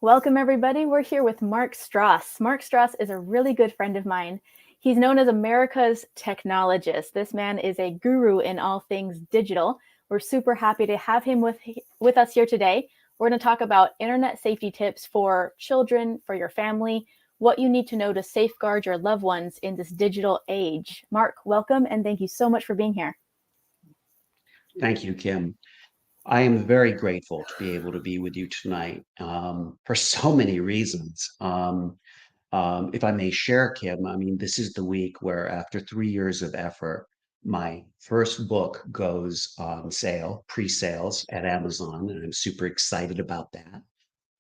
Welcome, everybody. We're here with Mark Stross. Mark Stross is a really good friend of mine. He's known as America's technologist. This man is a guru in all things digital. We're super happy to have him with us here today. We're going to talk about internet safety tips for children, for your family, what you need to know to safeguard your loved ones in this digital age. Mark, welcome, and thank you so much for being here. Thank you, Kim. I am very grateful to be able to be with you tonight for so many reasons. If I may share, Kim, I mean, this is the week where, after 3 years of effort, my first book goes on sale, pre-sales at Amazon, and I'm super excited about that.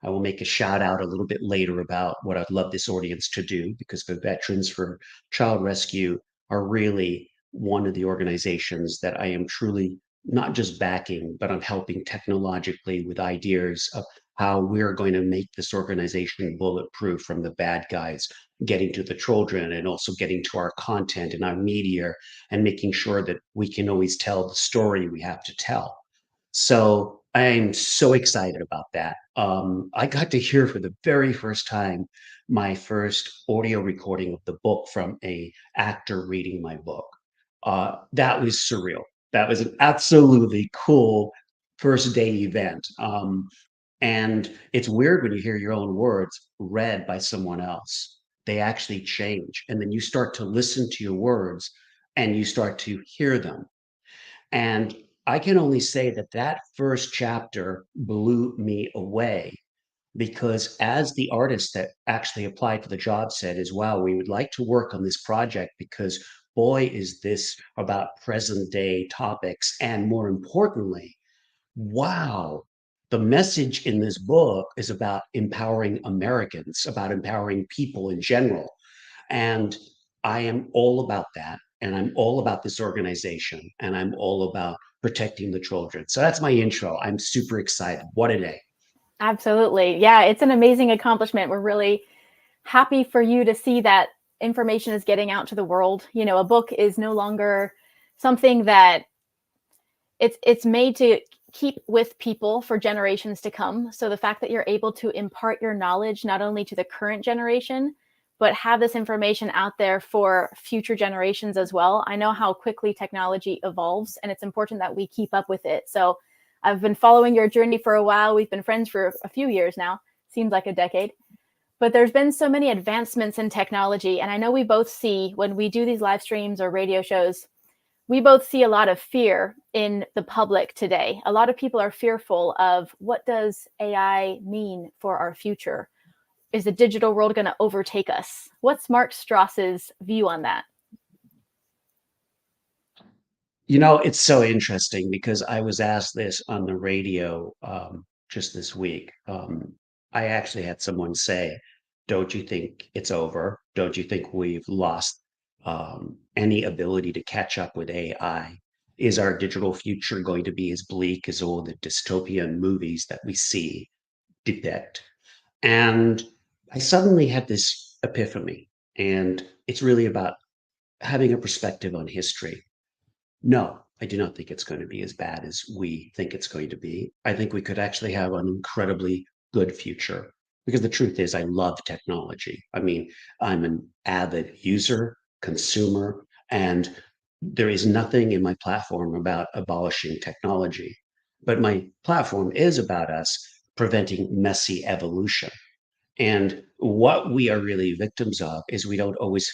I will make a shout out a little bit later about what I'd love this audience to do because the Veterans for Child Rescue are really one of the organizations that I am truly not just backing, but I'm helping technologically with ideas of how we're going to make this organization bulletproof from the bad guys getting to the children and also getting to our content and our media and making sure that we can always tell the story we have to tell. So I'm so excited about that. I got to hear for the very first time my first audio recording of the book from a actor reading my book. That was surreal. That was an absolutely cool first day event. And it's weird when you hear your own words read by someone else. They actually change. And then you start to listen to your words and you start to hear them. And I can only say that that first chapter blew me away because, as the artist that actually applied for the job said as well, we would like to work on this project because boy, is this about present day topics. And more importantly, wow, the message in this book is about empowering Americans, about empowering people in general. And I am all about that. And I'm all about this organization. And I'm all about protecting the children. So that's my intro. I'm super excited. What a day. Absolutely. Yeah, it's an amazing accomplishment. We're really happy for you to see that information is getting out to the world. You know, a book is no longer something that it's made to keep with people for generations to come. So the fact that you're able to impart your knowledge not only to the current generation, but have this information out there for future generations as well. I know how quickly technology evolves, and it's important that we keep up with it. So I've been following your journey for a while. We've been friends for a few years now. Seems like a decade. But there's been so many advancements in technology. And I know we both see when we do these live streams or radio shows, we both see a lot of fear in the public today. A lot of people are fearful of what does AI mean for our future? Is the digital world going to overtake us? What's Mark Stross's view on that? You know, it's so interesting because I was asked this on the radio just this week. I actually had someone say, don't you think it's over? Don't you think we've lost any ability to catch up with AI? Is our digital future going to be as bleak as all the dystopian movies that we see depict? And I suddenly had this epiphany, and it's really about having a perspective on history. No, I do not think it's going to be as bad as we think it's going to be. I think we could actually have an incredibly good future because the truth is, I love technology. I mean, I'm an avid user, consumer, and there is nothing in my platform about abolishing technology. But my platform is about us preventing messy evolution. And what we are really victims of is we don't always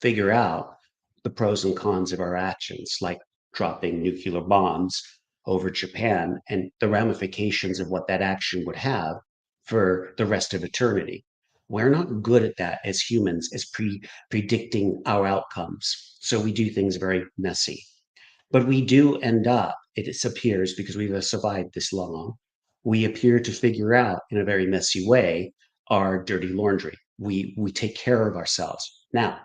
figure out the pros and cons of our actions, like dropping nuclear bombs over Japan and the ramifications of what that action would have for the rest of eternity. We're not good at that as humans, as predicting our outcomes. So we do things very messy. But we do end up, it appears, because we've survived this long, we appear to figure out in a very messy way our dirty laundry. We take care of ourselves. Now,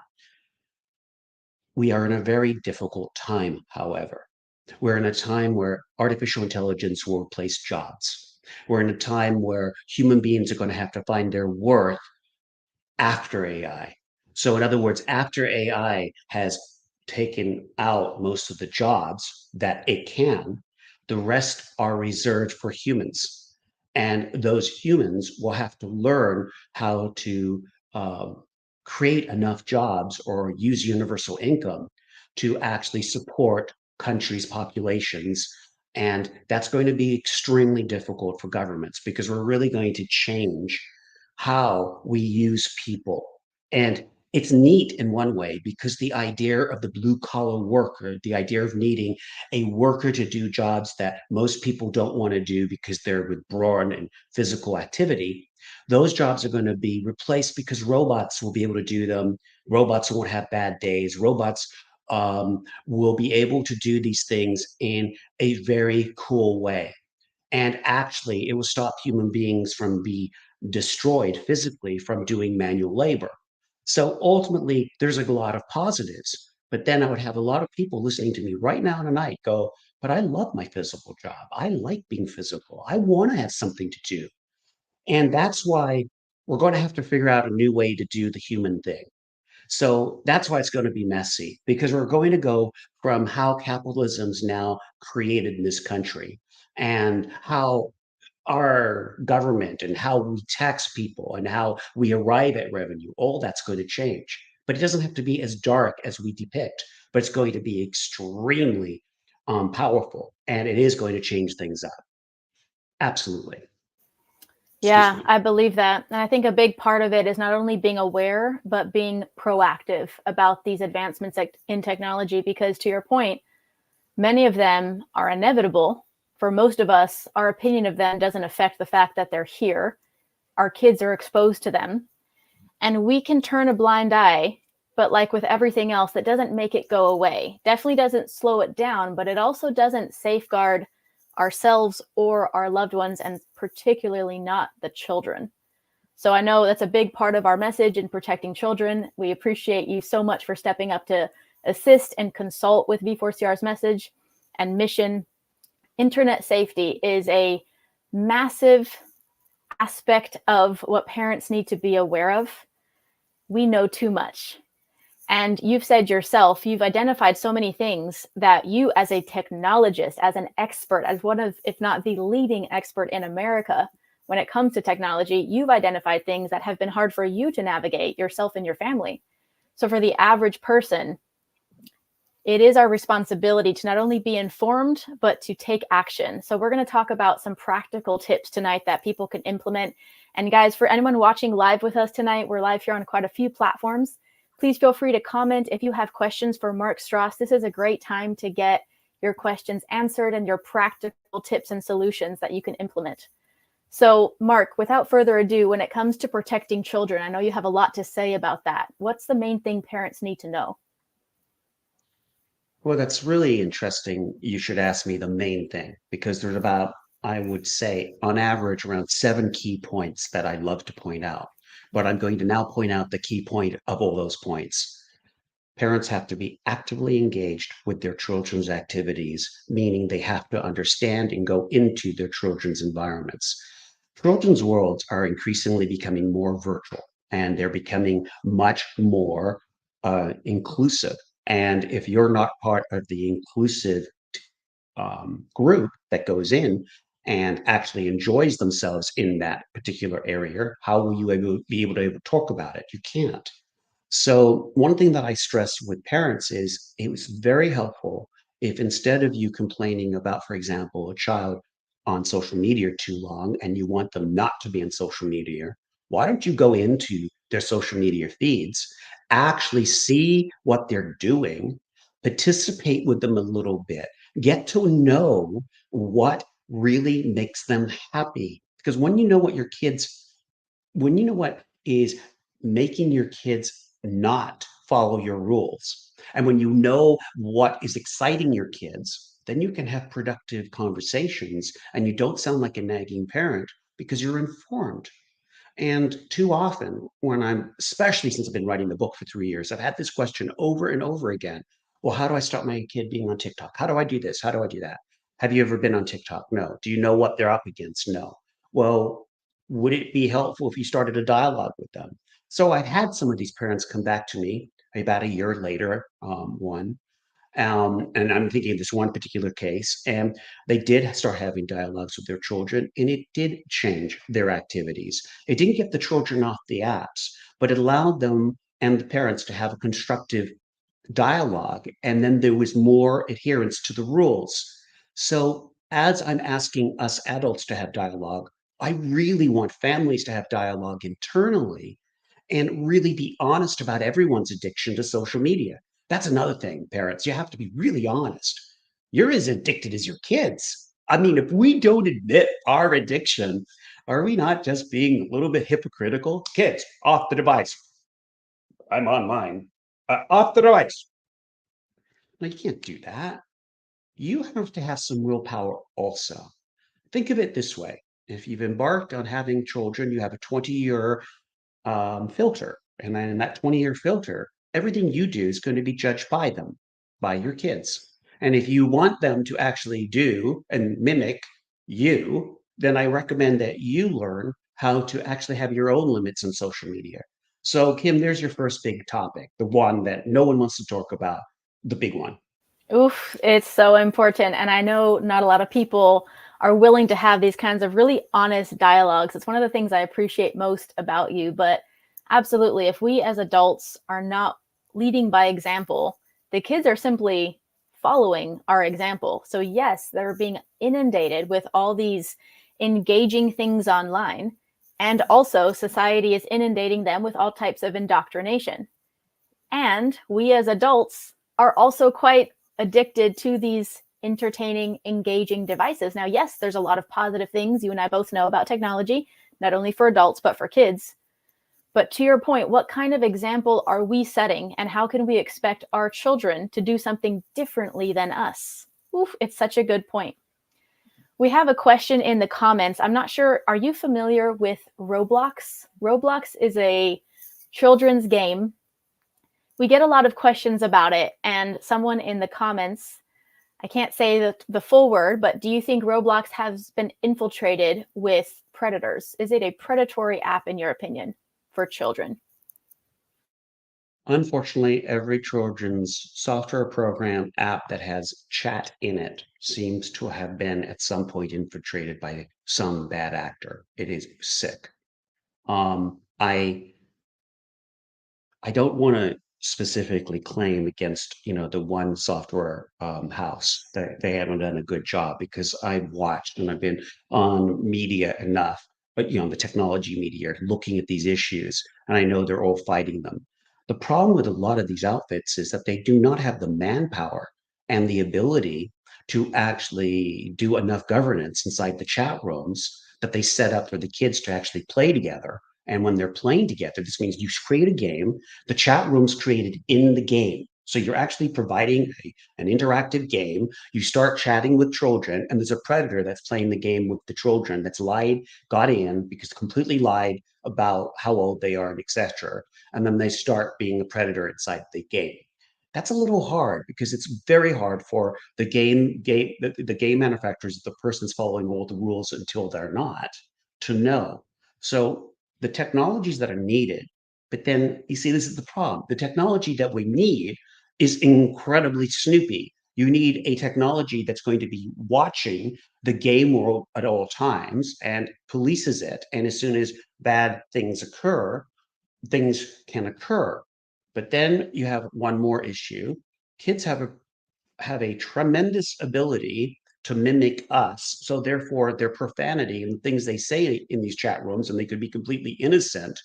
we are in a very difficult time, however. We're in a time where artificial intelligence will replace jobs. We're in a time where human beings are going to have to find their worth after AI. So, in other words, after AI has taken out most of the jobs that it can, the rest are reserved for humans. And those humans will have to learn how to uh, create enough jobs or use universal income to actually support countries' populations. And that's going to be extremely difficult for governments because we're really going to change how we use people. And it's neat in one way because the idea of the blue collar worker, the idea of needing a worker to do jobs that most people don't want to do because they're with brawn and physical activity, those jobs are going to be replaced because robots will be able to do them. Robots won't have bad days. Robots will be able to do these things in a very cool way. And actually, it will stop human beings from being destroyed physically from doing manual labor. So ultimately, there's a lot of positives. But then I would have a lot of people listening to me right now tonight go, but I love my physical job. I like being physical. I want to have something to do. And that's why we're going to have to figure out a new way to do the human thing. So that's why it's going to be messy because we're going to go from how capitalism's now created in this country and how our government and how we tax people and how we arrive at revenue, all that's going to change. But it doesn't have to be as dark as we depict, but it's going to be extremely powerful and it is going to change things up. Absolutely. Excuse Yeah, me. I believe that. And I think a big part of it is not only being aware, but being proactive about these advancements in technology. Because to your point, many of them are inevitable. For most of us, our opinion of them doesn't affect the fact that they're here. Our kids are exposed to them, and we can turn a blind eye. But like with everything else, that doesn't make it go away. Definitely doesn't slow it down, but it also doesn't safeguard ourselves or our loved ones, and particularly not the children. So I know that's a big part of our message in protecting children. We appreciate you so much for stepping up to assist and consult with V4CR's message and mission. Internet safety is a massive aspect of what parents need to be aware of. We know too much. And you've said yourself, you've identified so many things that you, as a technologist, as an expert, as one of, if not the leading expert in America when it comes to technology, you've identified things that have been hard for you to navigate yourself and your family. So, for the average person, it is our responsibility to not only be informed, but to take action. So, we're going to talk about some practical tips tonight that people can implement. And, guys, for anyone watching live with us tonight, we're live here on quite a few platforms. Please feel free to comment if you have questions for Mark Stross. This is a great time to get your questions answered and your practical tips and solutions that you can implement. So, Mark, without further ado, when it comes to protecting children, I know you have a lot to say about that. What's the main thing parents need to know? Well, that's really interesting. You should ask me the main thing because there's about, I would say, on average, around 7 key points that I'd love to point out. But I'm going to now point out the key point of all those points. Parents have to be actively engaged with their children's activities, meaning they have to understand and go into their children's environments. Children's worlds are increasingly becoming more virtual and they're becoming much more inclusive. And if you're not part of the inclusive group that goes in and actually enjoys themselves in that particular area, how will you be able to talk about it? You can't. So one thing that I stress with parents is it was very helpful if instead of you complaining about, for example, a child on social media too long and you want them not to be on social media, why don't you go into their social media feeds, actually see what they're doing, participate with them a little bit, get to know what really makes them happy. Because when you know what is making your kids not follow your rules, and when you know what is exciting your kids, then you can have productive conversations and you don't sound like a nagging parent because you're informed. And too often, especially since I've been writing the book for 3 years, I've had this question over and over again. Well, how do I stop my kid being on TikTok? How do I do this? How do I do that? Have you ever been on TikTok? No. Do you know what they're up against? No. Well, would it be helpful if you started a dialogue with them? So I've had some of these parents come back to me about a year later, one, And I'm thinking of this one particular case, and they did start having dialogues with their children, and it did change their activities. It didn't get the children off the apps, but it allowed them and the parents to have a constructive dialogue. And then there was more adherence to the rules. So, as I'm asking us adults to have dialogue, I really want families to have dialogue internally and really be honest about everyone's addiction to social media. That's another thing, parents. You have to be really honest. You're as addicted as your kids. I mean, if we don't admit our addiction, are we not just being a little bit hypocritical? Kids, off the device. I'm on mine. Off the device. No, you can't do that. You have to have some willpower also. Think of it this way. If you've embarked on having children, you have a 20-year filter. And then in that 20-year filter, everything you do is going to be judged by them, by your kids. And if you want them to actually do and mimic you, then I recommend that you learn how to actually have your own limits in social media. So, Kim, there's your first big topic, the one that no one wants to talk about, the big one. Oof, it's so important. And I know not a lot of people are willing to have these kinds of really honest dialogues. It's one of the things I appreciate most about you. But absolutely, if we as adults are not leading by example, the kids are simply following our example. So, yes, they're being inundated with all these engaging things online. And also, society is inundating them with all types of indoctrination. And we as adults are also quite addicted to these entertaining, engaging devices. Now, yes, there's a lot of positive things you and I both know about technology, not only for adults, but for kids. But to your point, what kind of example are we setting, and how can we expect our children to do something differently than us? Oof, it's such a good point. We have a question in the comments. I'm not sure, are you familiar with Roblox? Roblox is a children's game. We get a lot of questions about it, and someone in the comments, I can't say the full word, but do you think Roblox has been infiltrated with predators? Is it a predatory app, in your opinion, for children? Unfortunately, every children's software program app that has chat in it seems to have been at some point infiltrated by some bad actor. It is sick. I don't want to specifically claim against the one software house that they haven't done a good job, because I've watched and I've been on media enough, but the technology media looking at these issues, and I know they're all fighting them. The problem with a lot of these outfits is that they do not have the manpower and the ability to actually do enough governance inside the chat rooms that they set up for the kids to actually play together. And when they're playing together, this means you create a game, the chat room's created in the game. So you're actually providing an interactive game. You start chatting with children, and there's a predator that's playing the game with the children that's lied, got in because completely lied about how old they are and etc. And then they start being a predator inside the game. That's a little hard because it's very hard for the game manufacturers, the person's following all the rules until they're not, to know. So the technologies that are needed, but then you see, this is the problem. The technology that we need is incredibly snoopy. You need a technology that's going to be watching the game world at all times and polices it. And as soon as bad things occur, things can occur. But then you have one more issue. Kids have a tremendous ability to mimic us. So therefore, their profanity and things they say in these chat rooms, and they could be completely innocent,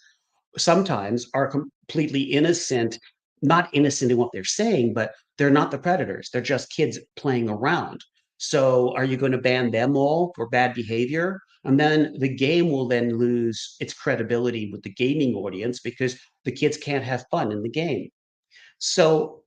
sometimes are completely innocent, not innocent in what they're saying, but they're not the predators. They're just kids playing around. So are you going to ban them all for bad behavior? And then the game will then lose its credibility with the gaming audience because the kids can't have fun in the game. So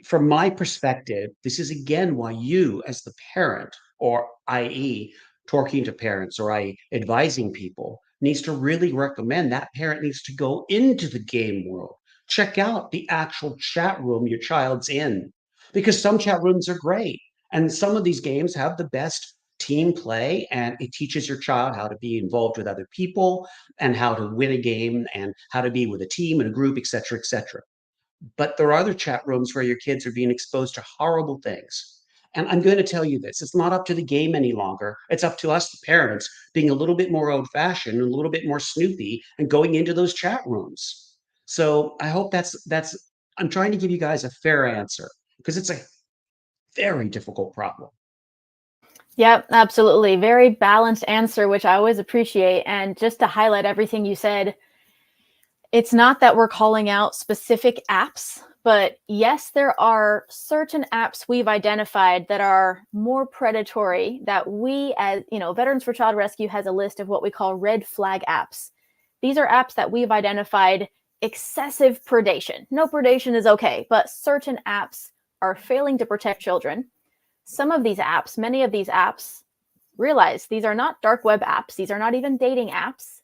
from my perspective, this is again why you, as the parent, or i.e., talking to parents or advising people, needs to really recommend that parent needs to go into the game world, check out the actual chat room your child's in, because some chat rooms are great, and some of these games have the best team play, and it teaches your child how to be involved with other people and how to win a game and how to be with a team and a group, etc., etc. but there are other chat rooms where your kids are being exposed to horrible things. And I'm going to tell you this, it's not up to the game any longer. It's up to us, the parents, being a little bit more old fashioned and a little bit more snoopy and going into those chat rooms. So I hope I'm trying to give you guys a fair answer because it's a very difficult problem. Yep, absolutely. Very balanced answer, which I always appreciate. And just to highlight everything you said, it's not that we're calling out specific apps, but yes, there are certain apps we've identified that are more predatory that we, as you know, Veterans for Child Rescue has a list of what we call red flag apps. These are apps that we've identified excessive predation. No predation is okay, but certain apps are failing to protect children. Some of these apps, many of these apps, realize these are not dark web apps. These are not even dating apps.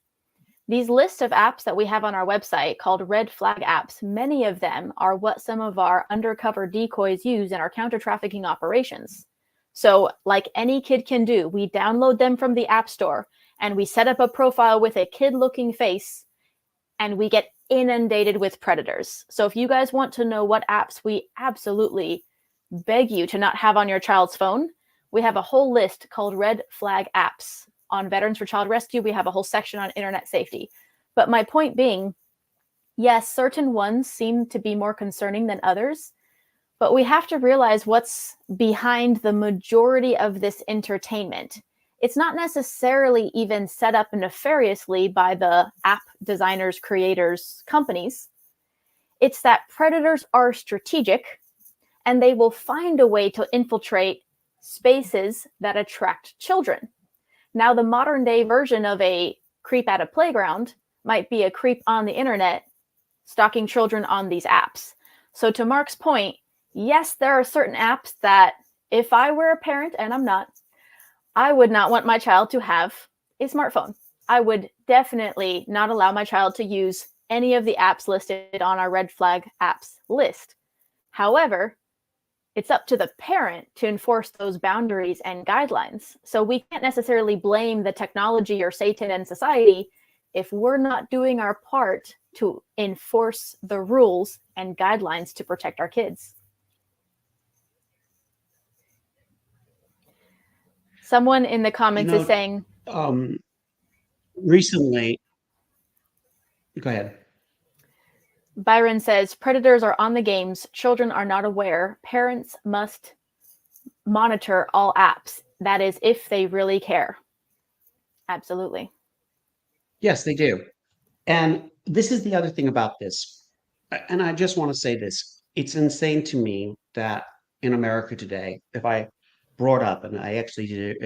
These lists of apps that we have on our website called red flag apps, many of them are what some of our undercover decoys use in our counter trafficking operations. So, like any kid can do, we download them from the App Store and we set up a profile with a kid looking face and we get inundated with predators. So, if you guys want to know what apps we absolutely beg you to not have on your child's phone, we have a whole list called red flag apps. On Veterans for Child Rescue, we have a whole section on internet safety. But my point being, yes, certain ones seem to be more concerning than others, but we have to realize what's behind the majority of this entertainment. It's not necessarily even set up nefariously by the app designers, creators, companies. It's that predators are strategic and they will find a way to infiltrate spaces that attract children. Now, the modern day version of a creep at a playground might be a creep on the internet stalking children on these apps. So, to Mark's point, yes, there are certain apps that if I were a parent, and I'm not, I would not want my child to have a smartphone. I would definitely not allow my child to use any of the apps listed on our red flag apps list. However, it's up to the parent to enforce those boundaries and guidelines. So we can't necessarily blame the technology or Satan and society if we're not doing our part to enforce the rules and guidelines to protect our kids. Someone in the You comments is know, saying, um, recently, go ahead. Byron says, predators are on the games, children are not aware, parents must monitor all apps. That is, if they really care. Absolutely. Yes, they do. And this is the other thing about this. And I just want to say this. It's insane to me that in America today, if I brought up, and I actually did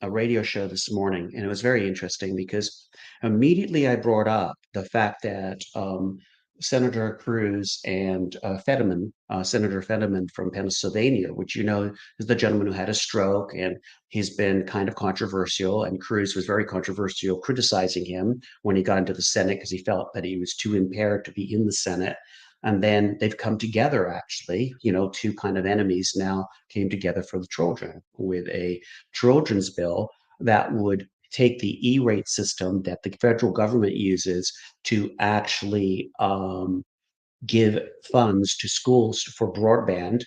a radio show this morning, and it was very interesting because immediately I brought up the fact that Senator Cruz and Senator Fetterman from Pennsylvania, which you know is the gentleman who had a stroke and he's been kind of controversial, and Cruz was very controversial, criticizing him when he got into the Senate because he felt that he was too impaired to be in the Senate. And then they've come together, actually, you know, two kind of enemies now came together for the children with a children's bill that would take the E-rate system that the federal government uses to actually give funds to schools for broadband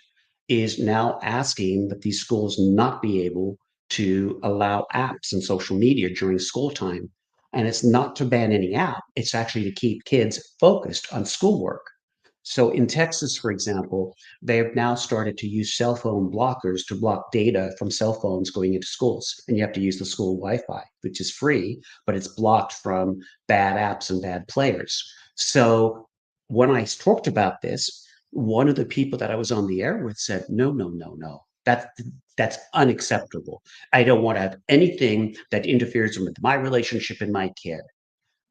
is now asking that these schools not be able to allow apps and social media during school time. And it's not to ban any app, it's actually to keep kids focused on schoolwork. So in Texas, for example, they have now started to use cell phone blockers to block data from cell phones going into schools. And you have to use the school Wi-Fi, which is free, but it's blocked from bad apps and bad players. So when I talked about this, one of the people that I was on the air with said, no, no, no, no. That's unacceptable. I don't want to have anything that interferes with my relationship and my kid.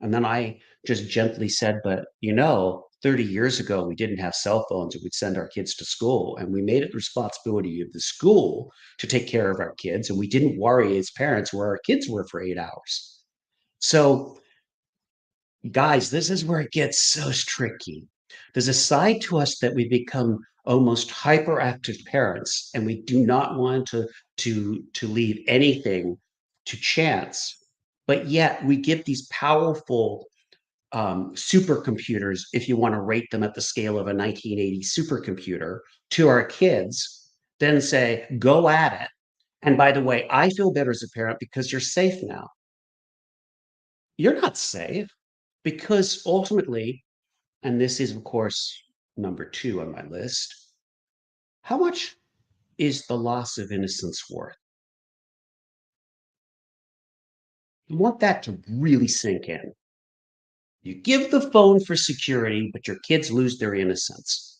And then I just gently said, but you know, 30 years ago, we didn't have cell phones and we'd send our kids to school. And we made it the responsibility of the school to take care of our kids. And we didn't worry as parents where our kids were for 8 hours. So, guys, this is where it gets so tricky. There's a side to us that we become almost hyperactive parents, and we do not want to leave anything to chance. But yet we give these powerful supercomputers, if you want to rate them at the scale of a 1980 supercomputer, to our kids, then say, go at it. And by the way, I feel better as a parent because you're safe now. You're not safe because ultimately, and this is, of course, number two on my list, how much is the loss of innocence worth? I want that to really sink in. You give the phone for security, but your kids lose their innocence.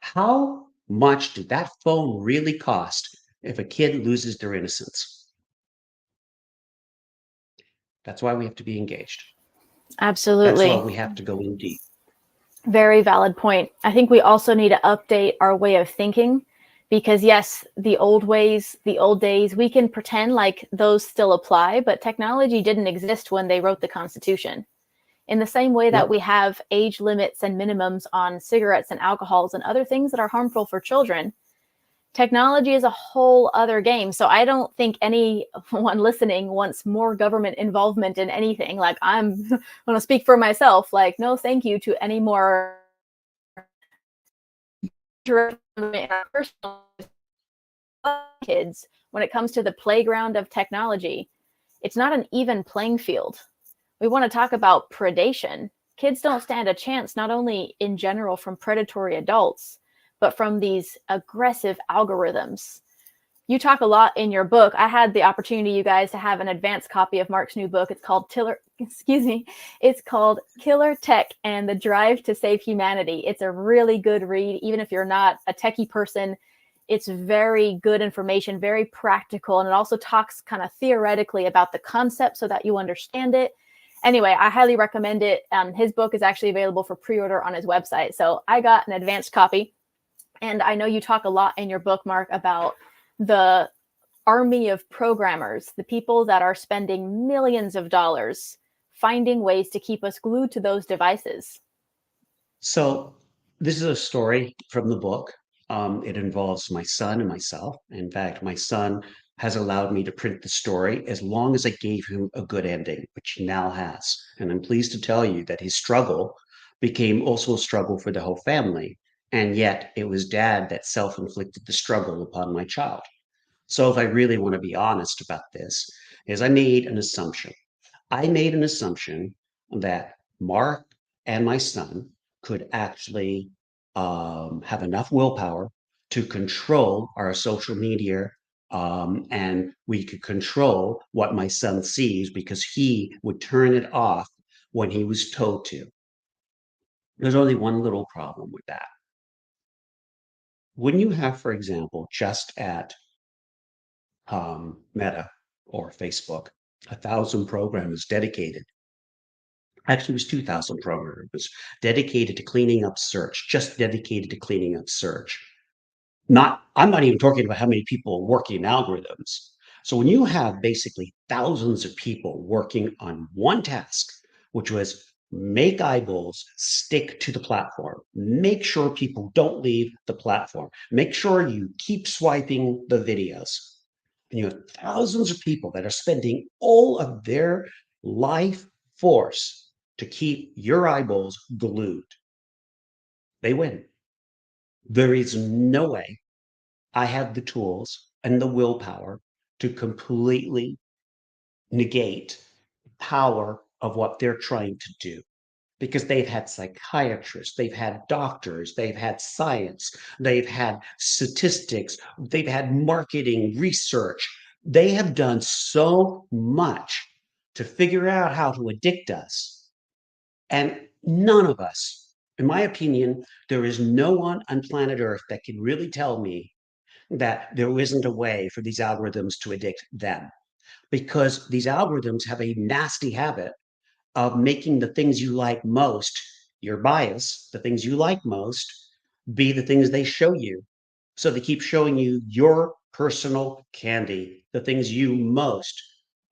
How much did that phone really cost if a kid loses their innocence? That's why we have to be engaged. That's why Absolutely. we have to go in deep. Very valid point. I think we also need to update our way of thinking because, yes, the old ways, the old days, we can pretend like those still apply, but technology didn't exist when they wrote the Constitution. In the same way that Nope. we have age limits and minimums on cigarettes and alcohols and other things that are harmful for children, technology is a whole other game. So I don't think anyone listening wants more government involvement in anything. Like I'm going to speak for myself. Like, no, thank you to any more in our personal kids when it comes to the playground of technology. It's not an even playing field. We want to talk about predation. Kids don't stand a chance, not only in general from predatory adults, but from these aggressive algorithms. You talk a lot in your book. I had the opportunity, you guys, to have an advanced copy of Mark's new book. It's called It's called Killer Tech and the Drive to Save Humanity. It's a really good read, even if you're not a techie person. It's very good information, very practical, and it also talks kind of theoretically about the concept so that you understand it. Anyway, I highly recommend it. His book is actually available for pre-order on his website. So I got an advanced copy. And I know you talk a lot in your book, Mark, about the army of programmers, the people that are spending millions of dollars finding ways to keep us glued to those devices. So this is a story from the book. It involves my son and myself. In fact, my son has allowed me to print the story as long as I gave him a good ending, which he now has. And I'm pleased to tell you that his struggle became also a struggle for the whole family. And yet it was dad that self-inflicted the struggle upon my child. So if I really want to be honest about this, is I made an assumption. I made an assumption that Mark and my son could actually have enough willpower to control our social media, and we could control what my son sees because he would turn it off when he was told to. There's only one little problem with that. When you have, for example, just at Meta or Facebook, 1,000 programmers dedicated. Actually, it was 2,000 programmers dedicated to cleaning up search, just dedicated to cleaning up search. I'm not even talking about how many people are working in algorithms. So when you have basically thousands of people working on one task, which was make eyeballs stick to the platform, make sure people don't leave the platform, make sure you keep swiping the videos. And you have thousands of people that are spending all of their life force to keep your eyeballs glued. They win. There is no way I have the tools and the willpower to completely negate the power of what they're trying to do because they've had psychiatrists, they've had doctors, they've had science, they've had statistics, they've had marketing research. They have done so much to figure out how to addict us. And none of us, in my opinion, there is no one on planet Earth that can really tell me that there isn't a way for these algorithms to addict them because these algorithms have a nasty habit of making the things you like most, your bias, the things you like most, be the things they show you. So they keep showing you your personal candy, the things you most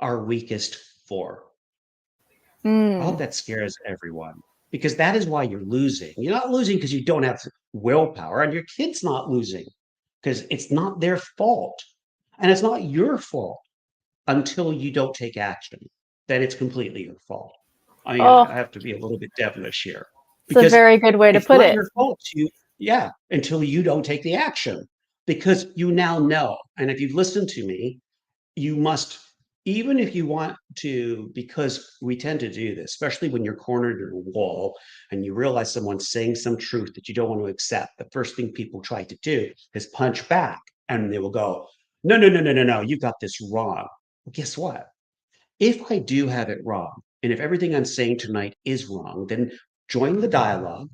are weakest for. I hope Mm. that scares everyone because that is why you're losing. You're not losing because you don't have willpower, and your kid's not losing because it's not their fault. And it's not your fault until you don't take action. Then it's completely your fault. I mean, Oh, I have to be a little bit devilish here it's a because very good way to it's put not it. your fault. Yeah, until you don't take the action because you now know. And if you've listened to me, you must, even if you want to, because we tend to do this, especially when you're cornered in a wall and you realize someone's saying some truth that you don't want to accept. The first thing people try to do is punch back and they will go, no, no, no, no, no, no, you got this wrong. Well, guess what? If I do have it wrong, and if everything I'm saying tonight is wrong, then join the dialogue,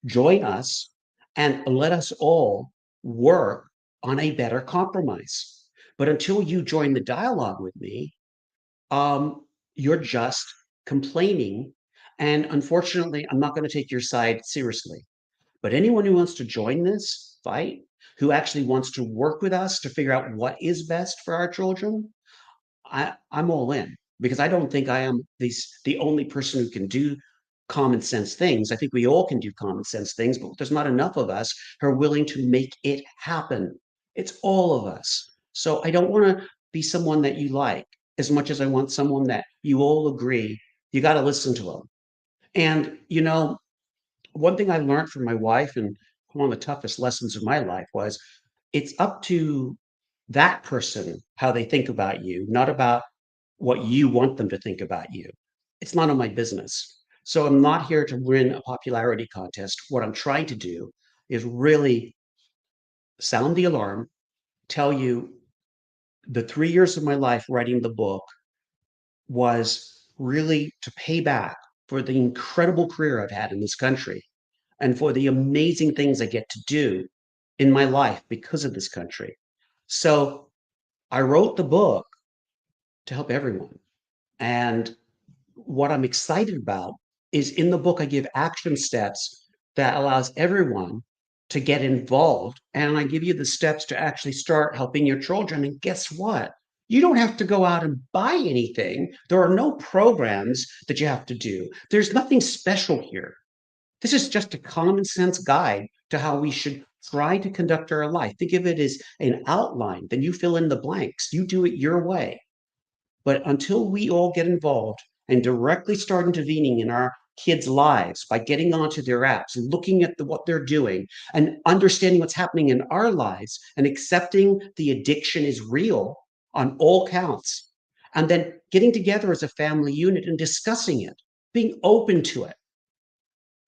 join us, and let us all work on a better compromise. But until you join the dialogue with me, you're just complaining. And unfortunately, I'm not going to take your side seriously. But anyone who wants to join this fight, who actually wants to work with us to figure out what is best for our children, I'm all in because I don't think I am the only person who can do common sense things. I think we all can do common sense things, but there's not enough of us who are willing to make it happen. It's all of us. So I don't want to be someone that you like as much as I want someone that you all agree you got to listen to them. And one thing I learned from my wife, and one of the toughest lessons of my life was it's up to that person how they think about you, not about what you want them to think about you. It's none of my business. So I'm not here to win a popularity contest. What I'm trying to do is really sound the alarm, tell you the 3 years of my life writing the book was really to pay back for the incredible career I've had in this country and for the amazing things I get to do in my life because of this country. So I wrote the book to help everyone. And what I'm excited about is in the book, I give action steps that allows everyone to get involved. And I give you the steps to actually start helping your children. And guess what? You don't have to go out and buy anything. There are no programs that you have to do. There's nothing special here. This is just a common sense guide to how we should try to conduct our life. Think of it as an outline, then you fill in the blanks. You do it your way. But until we all get involved and directly start intervening in our kids' lives by getting onto their apps, looking at what they're doing, and understanding what's happening in our lives, and accepting the addiction is real on all counts, and then getting together as a family unit and discussing it, being open to it,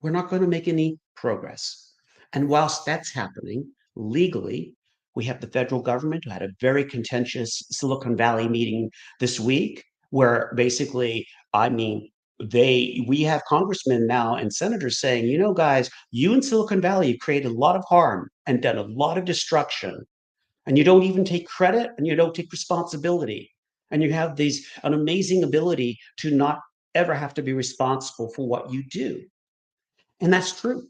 we're not going to make any progress. And whilst that's happening legally, we have the federal government who had a very contentious Silicon Valley meeting this week, where basically, I mean, we have congressmen now and senators saying, guys, you in Silicon Valley have created a lot of harm and done a lot of destruction, and you don't even take credit and you don't take responsibility, and you have an amazing ability to not ever have to be responsible for what you do. And that's true.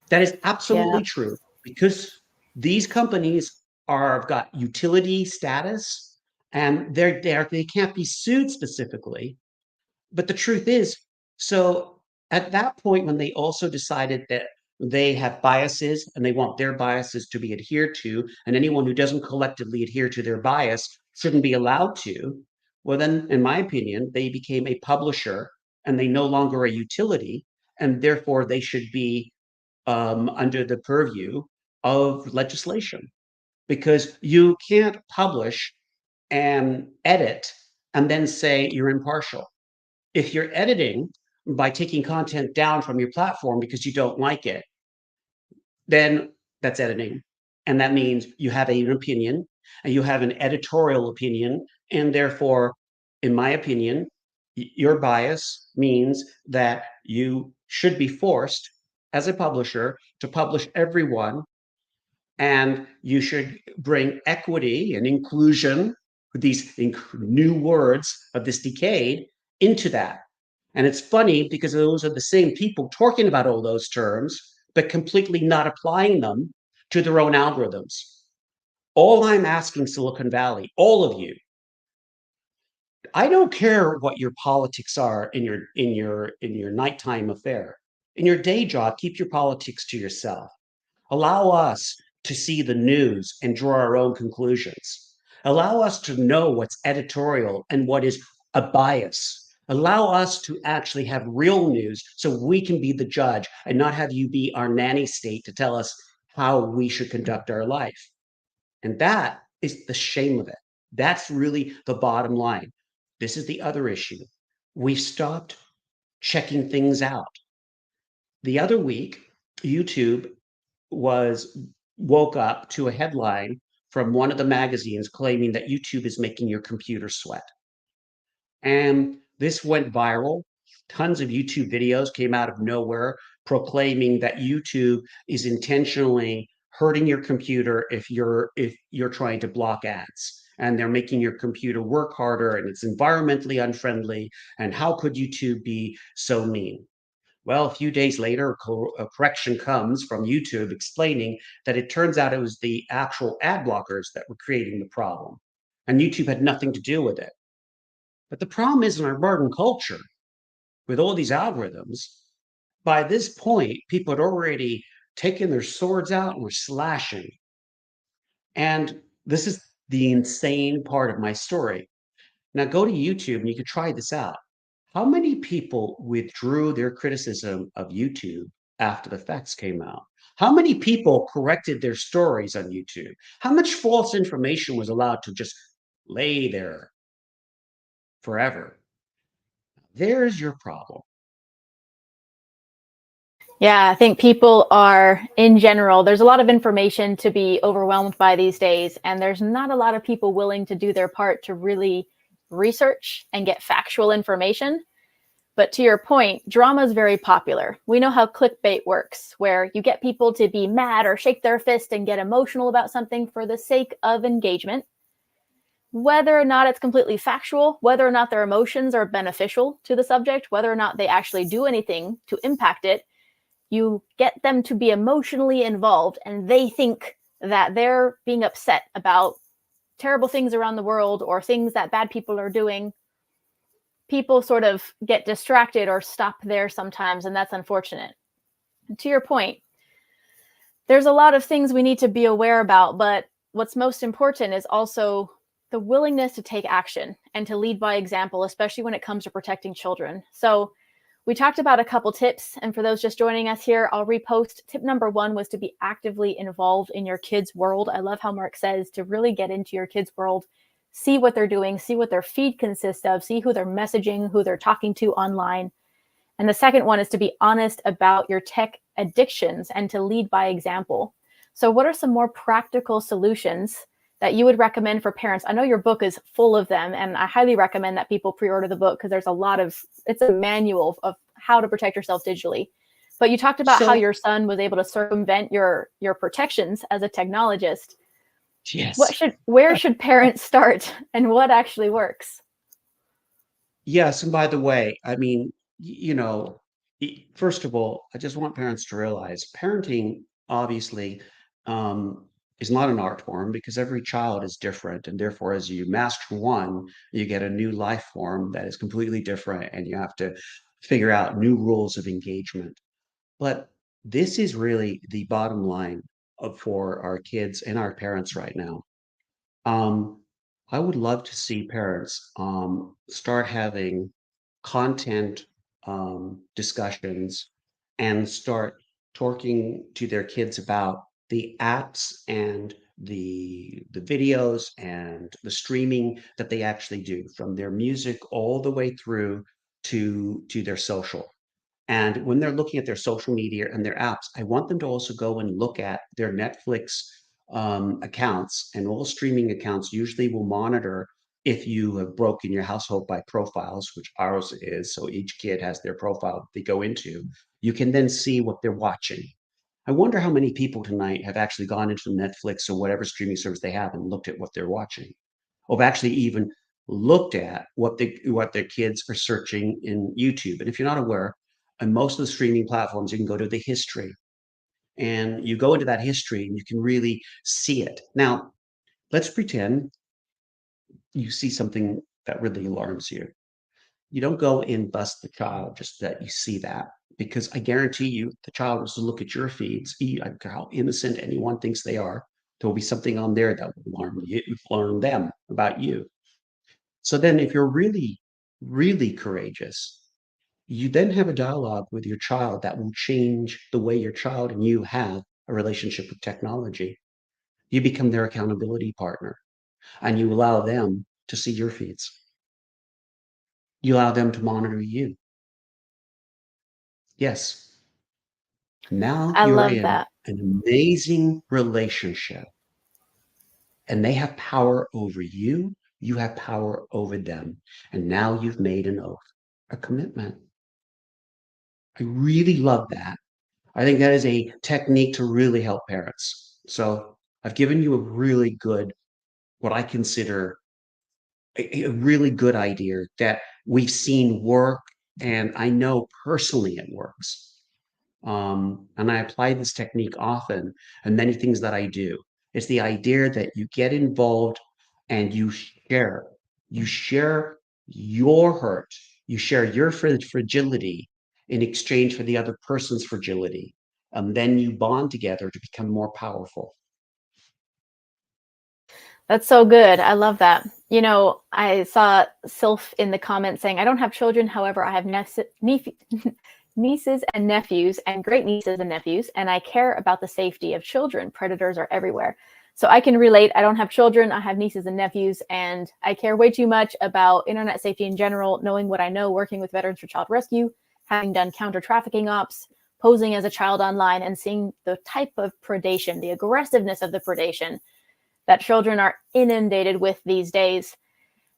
That is Yeah. absolutely true because these companies have got utility status and they can't be sued specifically. But the truth is, so at that point, when they also decided that they have biases and they want their biases to be adhered to, and anyone who doesn't collectively adhere to their bias shouldn't be allowed to, well, then, in my opinion, they became a publisher and they no longer a utility, and therefore they should be under the purview of legislation because you can't publish and edit and then say you're impartial. If you're editing by taking content down from your platform because you don't like it, then that's editing. And that means you have an opinion and you have an editorial opinion. And therefore, in my opinion, your bias means that you should be forced as a publisher to publish everyone, and you should bring equity and inclusion, these new words of this decade, into that. And it's funny because those are the same people talking about all those terms, but completely not applying them to their own algorithms. All I'm asking Silicon Valley, all of you, I don't care what your politics are in your nighttime affair. In your day job, keep your politics to yourself. Allow us to see the news and draw our own conclusions. Allow us to know what's editorial and what is a bias. Allow us to actually have real news so we can be the judge and not have you be our nanny state to tell us how we should conduct our life. And that is the shame of it. That's really the bottom line. This is the other issue. We've stopped checking things out. The other week, YouTube was woke up to a headline from one of the magazines claiming that YouTube is making your computer sweat. And this went viral. Tons of YouTube videos came out of nowhere proclaiming that YouTube is intentionally hurting your computer if you're trying to block ads, and they're making your computer work harder, and it's environmentally unfriendly, and how could YouTube be so mean? Well, a few days later, a correction comes from YouTube explaining that it turns out it was the actual ad blockers that were creating the problem, and YouTube had nothing to do with it. But the problem is, in our modern culture, with all these algorithms, by this point, people had already taken their swords out and were slashing. And this is the insane part of my story. Now go to YouTube and you can try this out. How many people withdrew their criticism of YouTube after the facts came out? How many people corrected their stories on YouTube? How much false information was allowed to just lay there forever? There's your problem. Yeah, I think people are, in general, there's a lot of information to be overwhelmed by these days, and there's not a lot of people willing to do their part to really research and get factual information. But to your point, drama is very popular. We know how clickbait works, where you get people to be mad or shake their fist and get emotional about something for the sake of engagement. Whether or not it's completely factual, whether or not their emotions are beneficial to the subject, whether or not they actually do anything to impact it, you get them to be emotionally involved, and they think that they're being upset about terrible things around the world or things that bad people are doing. People sort of get distracted or stop there sometimes, and that's unfortunate. And to your point, there's a lot of things we need to be aware about, but what's most important is also the willingness to take action and to lead by example, especially when it comes to protecting children. So we talked about a couple tips, and for those just joining us here, I'll repost. Tip number one was to be actively involved in your kids' world. I love how Mark says to really get into your kids' world, see what they're doing, see what their feed consists of, see who they're messaging, who they're talking to online. And the second one is to be honest about your tech addictions and to lead by example. So what are some more practical solutions that you would recommend for parents? I know your book is full of them, and I highly recommend that people pre-order the book because there's a lot of, it's a manual of how to protect yourself digitally. But you talked about how So, your son was able to circumvent your protections as a technologist. yes. Where should parents start, and what actually works? Yes, and by the way, I mean, first of all, I just want parents to realize parenting obviously um, is not an art form because every child is different, and therefore, as you master one, you get a new life form that is completely different, and you have to figure out new rules of engagement. But this is really the bottom line for our kids and our parents right now. Um, I would love to see parents start having content discussions and start talking to their kids about the apps and the videos and the streaming that they actually do, from their music all the way through to their social. And when they're looking at their social media and their apps, I want them to also go and look at their Netflix accounts, and all streaming accounts usually will monitor if you have broken your household by profiles, which ours is. So each kid has their profile they go into. You can then see what they're watching. I wonder how many people tonight have actually gone into Netflix or whatever streaming service they have and looked at what they're watching, or have actually even looked at what their kids are searching in YouTube. And if you're not aware, on most of the streaming platforms, you can go to the history, and you go into that history and you can really see it. Now, let's pretend you see something that really alarms you. You don't go and bust the child just that you see that, because I guarantee you the child was to look at your feeds, how innocent anyone thinks they are. There will be something on there that will alarm them about you. So then, if you're really really courageous, you then have a dialogue with your child that will change the way your child and you have a relationship with technology. You become their accountability partner and you allow them to see your feeds. You allow them to monitor you. Yes, now I you're love in that. an amazing relationship and they have power over you. You have power over them. And now you've made an oath, a commitment. I really love that. I think that is a technique to really help parents. So I've given you a really good, what I consider a really good idea that we've seen work, and I know personally it works. And I apply this technique often in many things that I do. It's the idea that you get involved and you share. You share your hurt. You share your fragility in exchange for the other person's fragility. And then you bond together to become more powerful. That's so good. I love that. You know, I saw Sylph in the comments saying, I don't have children. However, I have nieces and nephews and great nieces and nephews, and I care about the safety of children. Predators are everywhere. So I can relate. I don't have children. I have nieces and nephews, and I care way too much about internet safety in general, knowing what I know, working with Veterans for Child Rescue, having done counter trafficking ops, posing as a child online, and seeing the type of predation, the aggressiveness of the predation that children are inundated with these days.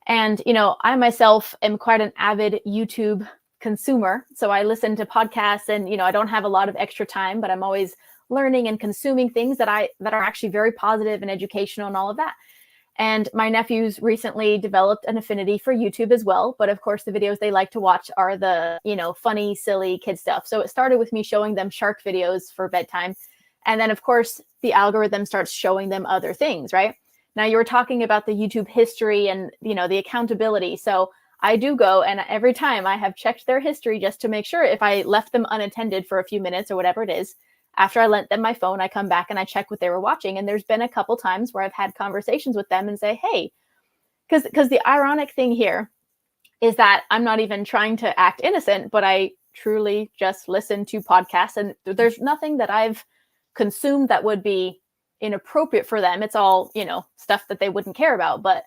And, you know, I myself am quite an avid YouTube consumer. So I listen to podcasts and, you know, I don't have a lot of extra time, but I'm always learning and consuming things that are actually very positive and educational and all of that. And my nephews recently developed an affinity for YouTube as well. But of course, the videos they like to watch are the, you know, funny, silly kid stuff. So it started with me showing them shark videos for bedtime. And then, of course, the algorithm starts showing them other things, right? Now, you were talking about the YouTube history and, you know, the accountability. So I do go, and every time I have checked their history just to make sure if I left them unattended for a few minutes or whatever it is, after I lent them my phone, I come back and I check what they were watching. And there's been a couple times where I've had conversations with them and say, hey, because the ironic thing here is that I'm not even trying to act innocent, but I truly just listen to podcasts, and there's nothing that I've consumed that would be inappropriate for them. It's all, you know, stuff that they wouldn't care about, but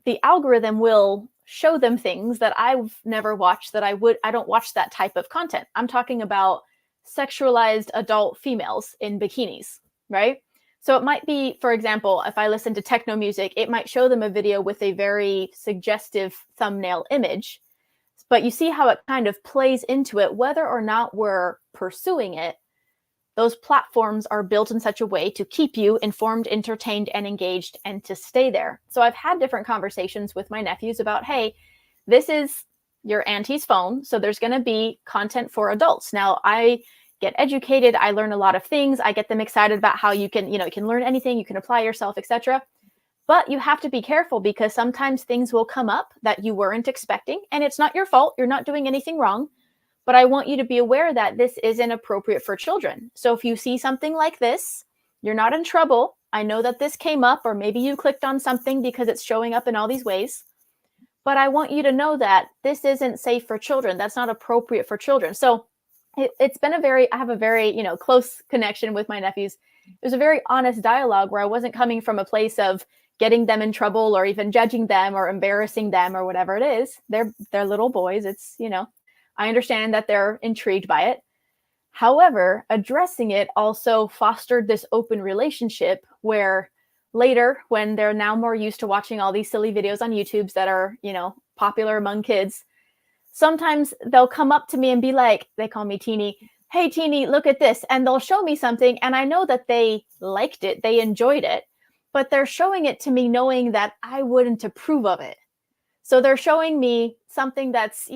the algorithm will show them things that I've never watched, that I don't watch that type of content. I'm talking about sexualized adult females in bikinis, right? So it might be, for example, if I listen to techno music, it might show them a video with a very suggestive thumbnail image. But you see how it kind of plays into it, whether or not we're pursuing it. Those platforms are built in such a way to keep you informed, entertained, and engaged, and to stay there. So I've had different conversations with my nephews about, hey, this is your auntie's phone, so there's going to be content for adults. Now, I get educated, I learn a lot of things, I get them excited about how you can, you can learn anything, you can apply yourself, etc. But you have to be careful because sometimes things will come up that you weren't expecting, and it's not your fault. You're not doing anything wrong. But I want you to be aware that this isn't appropriate for children. So if you see something like this, you're not in trouble. I know that this came up, or maybe you clicked on something because it's showing up in all these ways. But I want you to know that this isn't safe for children. That's not appropriate for children. So it's been I have a very, close connection with my nephews. It was a very honest dialogue where I wasn't coming from a place of getting them in trouble or even judging them or embarrassing them or whatever it is. They're little boys. It's, I understand that they're intrigued by it. However, addressing it also fostered this open relationship where later, when they're now more used to watching all these silly videos on YouTube that are, popular among kids, sometimes they'll come up to me and be like, they call me Teeny, hey, Teeny, look at this. And they'll show me something. And I know that they liked it, they enjoyed it, but they're showing it to me knowing that I wouldn't approve of it. So they're showing me something that's,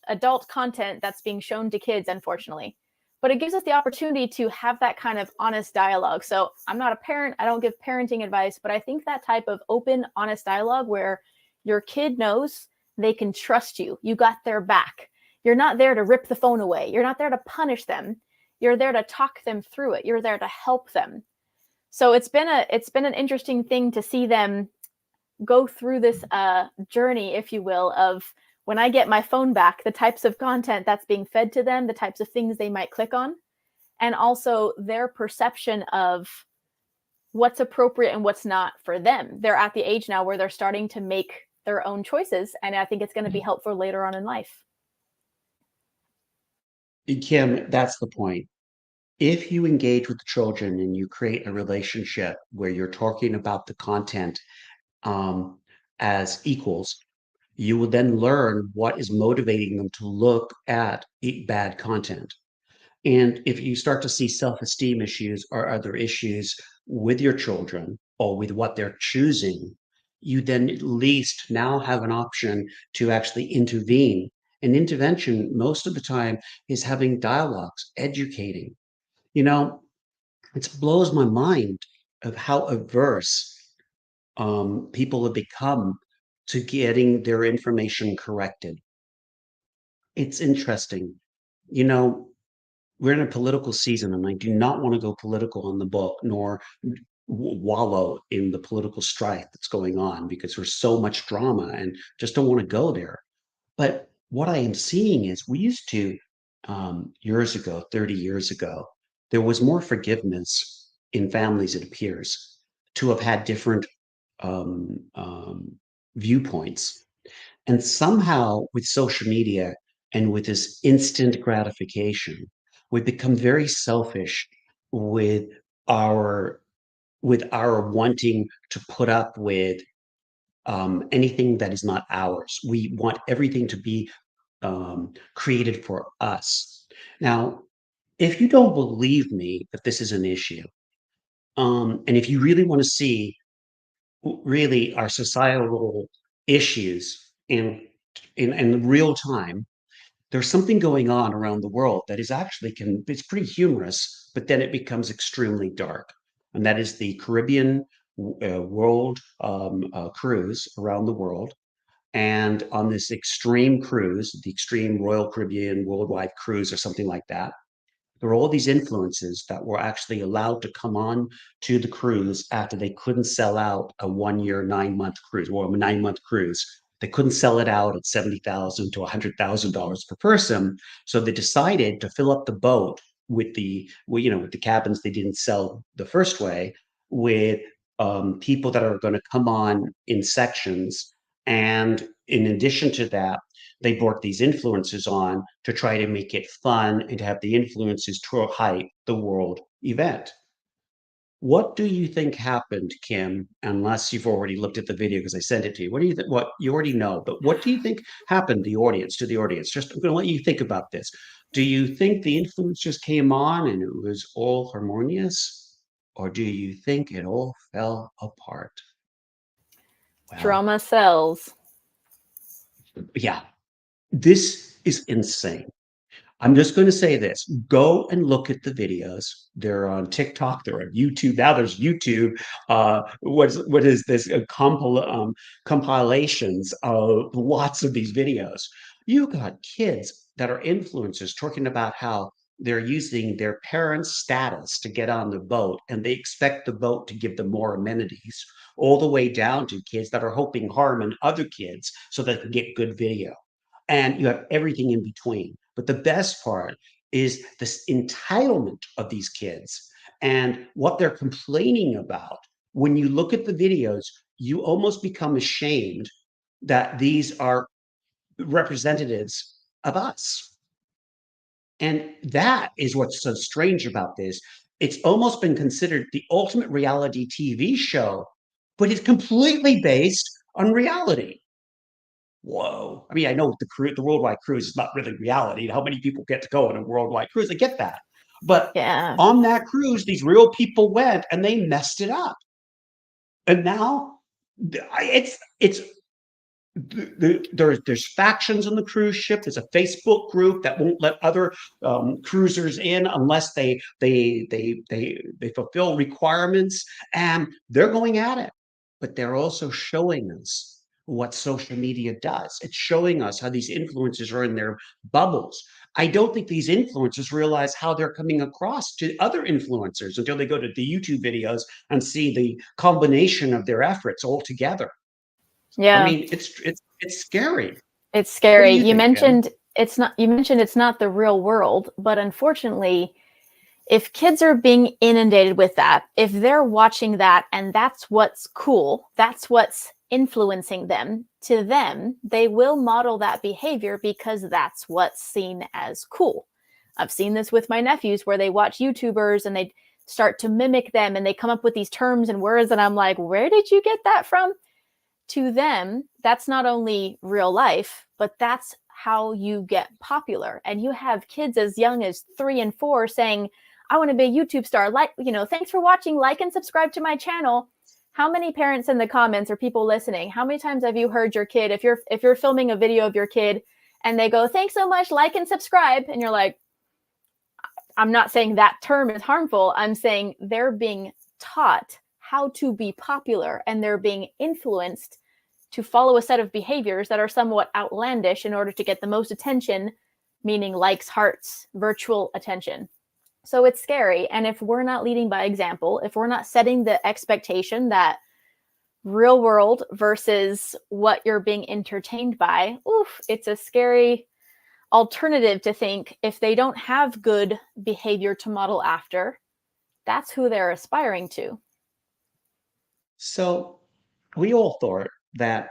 adult content that's being shown to kids, unfortunately. But it gives us the opportunity to have that kind of honest dialogue. So I'm not a parent, I don't give parenting advice, but I think that type of open, honest dialogue where your kid knows they can trust you, you got their back. You're not there to rip the phone away. You're not there to punish them. You're there to talk them through it. You're there to help them. So it's been an interesting thing to see them go through this journey, if you will, of when I get my phone back, the types of content that's being fed to them, the types of things they might click on, and also their perception of what's appropriate and what's not for them. They're at the age now where they're starting to make their own choices, and I think it's going to be helpful later on in life. Kim, that's the point. If you engage with the children and you create a relationship where you're talking about the content um, as equals, you will then learn what is motivating them to look at bad content. And if you start to see self-esteem issues or other issues with your children or with what they're choosing, you then at least now have an option to actually intervene. And intervention, most of the time, is having dialogues, educating. You know, it blows my mind of how averse people have become to getting their information corrected. It's interesting. You know, we're in a political season, and I do not want to go political on the book, nor wallow in the political strife that's going on because there's so much drama and just don't want to go there. But what I am seeing is we used to, years ago, 30 years ago, there was more forgiveness in families, it appears, to have had different um, um, viewpoints. And somehow, with social media and with this instant gratification, we become very selfish with our wanting to put up with anything that is not ours. We want everything to be created for us. Now, if you don't believe me that this is an issue, and if you really want to see really our societal issues in real time, there's something going on around the world that is actually it's pretty humorous, but then it becomes extremely dark, and that is the Caribbean world cruise around the world. And on this extreme cruise, the Extreme Royal Caribbean Worldwide Cruise, or something like that, there were all these influences that were actually allowed to come on to the cruise after they couldn't sell out a 1 year, 9 month cruise, or a 9 month cruise. They couldn't sell it out at $70,000 to $100,000 per person, so they decided to fill up the boat with with the cabins they didn't sell the first way, with people that are going to come on in sections. And in addition to that, they brought these influencers on to try to make it fun and to have the influencers to hype the world event. What do you think happened, Kim? Unless you've already looked at the video because I sent it to you. What do you think? What you already know, but what do you think happened to the audience? Just I'm going to let you think about this. Do you think the influencers came on and it was all harmonious, or do you think it all fell apart? Well, Drama sells. yeah, this is insane. I'm just going to say this. Go and look at the videos. They're on TikTok. They're on YouTube. Now there's YouTube. What is this? Compilations of lots of these videos. You got kids that are influencers talking about how they're using their parents' status to get on the boat, and they expect the boat to give them more amenities, all the way down to kids that are hoping harm in other kids so they can get good video. And you have everything in between. But the best part is this entitlement of these kids and what they're complaining about. When you look at the videos, you almost become ashamed that these are representatives of us. And that is what's so strange about this. It's almost been considered the ultimate reality TV show, but it's completely based on reality. Whoa. I mean, I know the worldwide cruise is not really reality. How many people get to go on a worldwide cruise? I get that. But Yeah. on that cruise, these real people went and they messed it up. And now it's there's factions on the cruise ship. There's a Facebook group that won't let other cruisers in unless they fulfill requirements, and they're going at it. But they're also showing us what social media does. It's showing us how these influencers are in their bubbles. I don't think these influencers realize how they're coming across to other influencers until they go to the YouTube videos and see the combination of their efforts all together. I Yeah. mean, it's scary. It's What do scary. you You think, Kim? mentioned it's not the real world, but unfortunately, if kids are being inundated with that, if they're watching that and that's what's cool, that's what's influencing them, to them, they will model that behavior because that's what's seen as cool. I've seen this with my nephews where they watch YouTubers and they start to mimic them and they come up with these terms and words and I'm like, "Where did you get that from?" To them, that's not only real life, but that's how you get popular. And you have kids as young as 3 and 4 saying, I want to be a YouTube star. Like, thanks for watching, like and subscribe to my channel. How many parents in the comments or people listening, how many times have you heard your kid, if you're filming a video of your kid and they go, thanks so much, like and subscribe, and you're like, I'm not saying that term is harmful. I'm saying they're being taught how to be popular and they're being influenced to follow a set of behaviors that are somewhat outlandish in order to get the most attention, meaning likes, hearts, virtual attention. So it's scary. And if we're not leading by example, if we're not setting the expectation that real world versus what you're being entertained by, oof, it's a scary alternative to think if they don't have good behavior to model after, that's who they're aspiring to. So we all thought that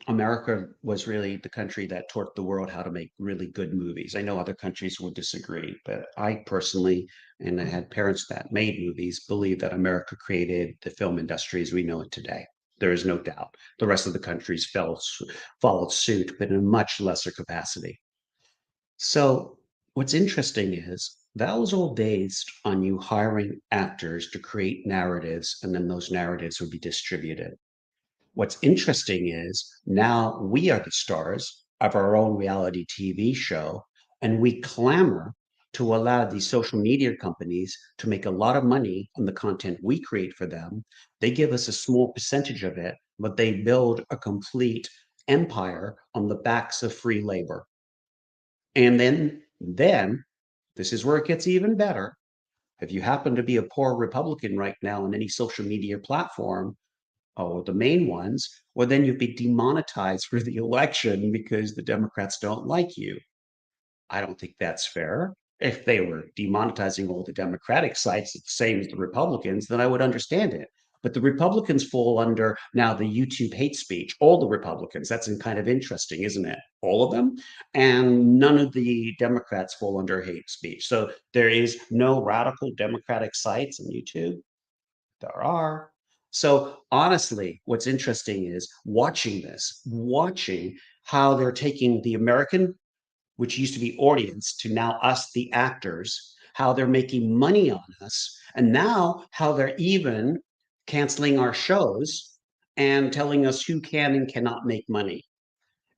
America was really the country that taught the world how to make really good movies. I know other countries would disagree, but I personally, and I had parents that made movies, believe that America created the film industry as we know it today. There is no doubt. The rest of the countries followed suit, but in a much lesser capacity. So what's interesting is that was all based on you hiring actors to create narratives, and then those narratives would be distributed. What's interesting is now we are the stars of our own reality TV show, and we clamor to allow these social media companies to make a lot of money on the content we create for them. They give us a small percentage of it, but they build a complete empire on the backs of free labor. And then this is where it gets even better. If you happen to be a poor Republican right now on any social media platform, oh, the main ones, well, then you'd be demonetized for the election because the Democrats don't like you. I don't think that's fair. If they were demonetizing all the Democratic sites the same as the Republicans, then I would understand it. But the Republicans fall under now the YouTube hate speech, all the Republicans. That's kind of interesting, isn't it? All of them. And none of the Democrats fall under hate speech. So there is no radical Democratic sites on YouTube. There are. So honestly, what's interesting is watching how they're taking the American, which used to be audience, to now us, the actors, how they're making money on us, and now how they're even canceling our shows and telling us who can and cannot make money.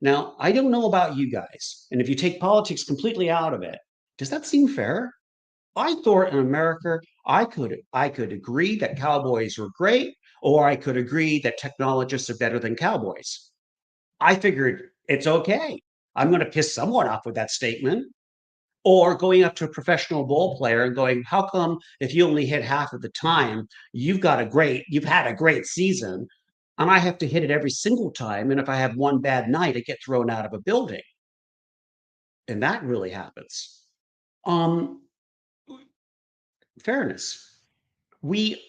Now, I don't know about you guys, and if you take politics completely out of it, does that seem fair? I thought in America, I could agree that cowboys were great, or I could agree that technologists are better than cowboys. I figured it's okay. I'm going to piss someone off with that statement. Or going up to a professional ball player and going, how come if you only hit half of the time, you've had a great season, and I have to hit it every single time. And if I have one bad night, I get thrown out of a building. And that really happens. Um, Fairness. We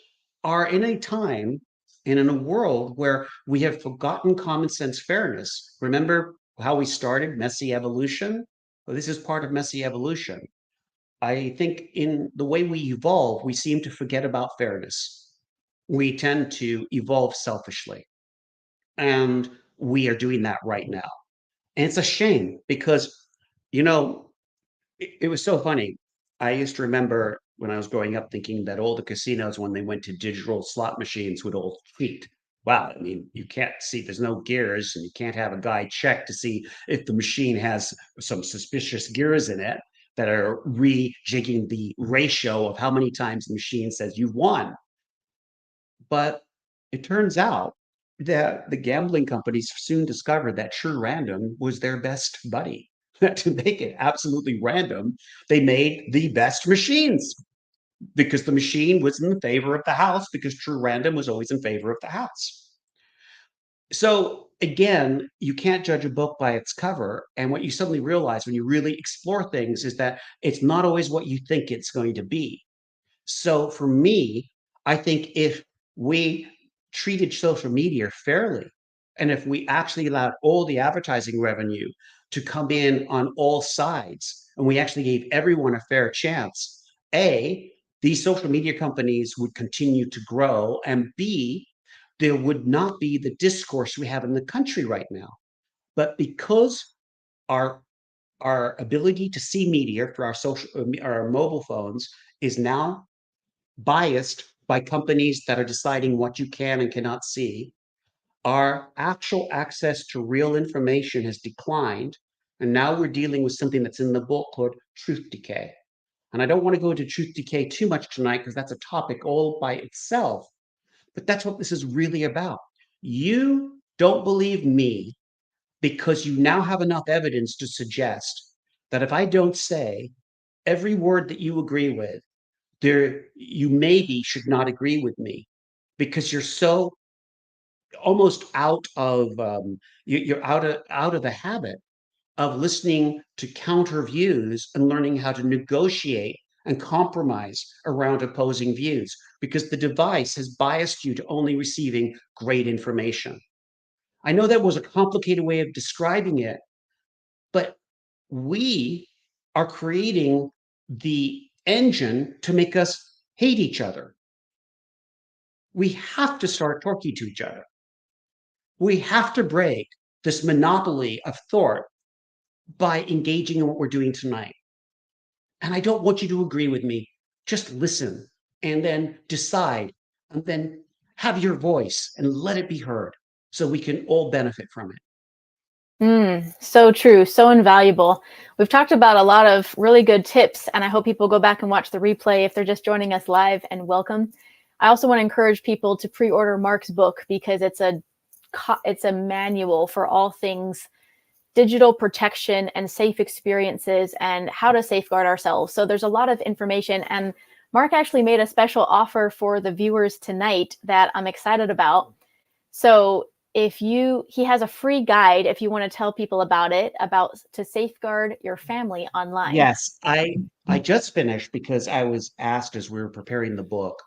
are in a time and in a world where we have forgotten common sense fairness. Remember how we started messy evolution? Well, this is part of messy evolution. I think in the way we evolve, we seem to forget about fairness. We tend to evolve selfishly, and we are doing that right now. And it's a shame because, you know, it was so funny. I used to remember when I was growing up thinking that all the casinos, when they went to digital slot machines, would all cheat. Wow, I mean, you can't see, there's no gears, and you can't have a guy check to see if the machine has some suspicious gears in it that are rejigging the ratio of how many times the machine says you've won. But it turns out that the gambling companies soon discovered that true random was their best buddy. To make it absolutely random, they made the best machines because the machine was in favor of the house because true random was always in favor of the house. So again, you can't judge a book by its cover. And what you suddenly realize when you really explore things is that it's not always what you think it's going to be. So for me, I think if we treated social media fairly, and if we actually allowed all the advertising revenue to come in on all sides, and we actually gave everyone a fair chance, A, these social media companies would continue to grow, and B, there would not be the discourse we have in the country right now. But because our our ability to see media for our mobile phones is now biased by companies that are deciding what you can and cannot see. Our actual access to real information has declined. And now we're dealing with something that's in the book called truth decay. And I don't want to go into truth decay too much tonight because that's a topic all by itself. But that's what this is really about. You don't believe me because you now have enough evidence to suggest that if I don't say every word that you agree with, there you maybe should not agree with me because you're so almost out of you're out of the habit of listening to counter views and learning how to negotiate and compromise around opposing views because the device has biased you to only receiving great information. I know that was a complicated way of describing it, but we are creating the engine to make us hate each other. We have to start talking to each other. We have to break this monopoly of thought by engaging in what we're doing tonight. And I don't want you to agree with me. Just listen and then decide and then have your voice and let it be heard so we can all benefit from it. So true, so invaluable. We've talked about a lot of really good tips, and I hope people go back and watch the replay if they're just joining us live, and welcome. I also want to encourage people to pre-order Mark's book because it's a manual for all things digital protection and safe experiences and how to safeguard ourselves. So there's a lot of information, and Mark actually made a special offer for the viewers tonight that I'm excited about. So he has a free guide if you want to tell people about it, about to safeguard your family online. Yes, I just finished because I was asked as we were preparing the book.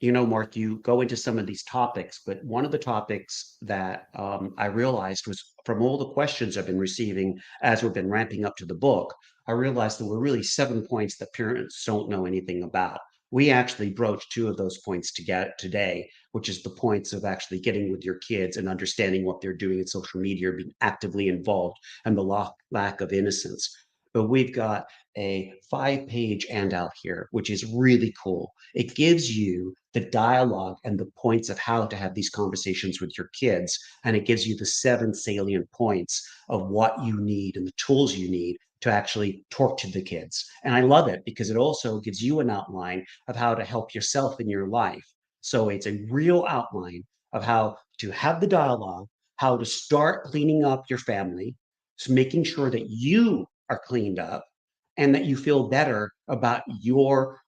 Mark, you go into some of these topics, but one of the topics that I realized was from all the questions I've been receiving as we've been ramping up to the book, I realized there were really 7 points that parents don't know anything about. We actually broached two of those points today, which is the points of actually getting with your kids and understanding what they're doing in social media, being actively involved, and the lack of innocence. But we've got a 5-page handout here, which is really cool. It gives you the dialogue and the points of how to have these conversations with your kids. And it gives you the 7 salient points of what you need and the tools you need to actually talk to the kids. And I love it because it also gives you an outline of how to help yourself in your life. So it's a real outline of how to have the dialogue, how to start cleaning up your family, so making sure that you are cleaned up and that you feel better about your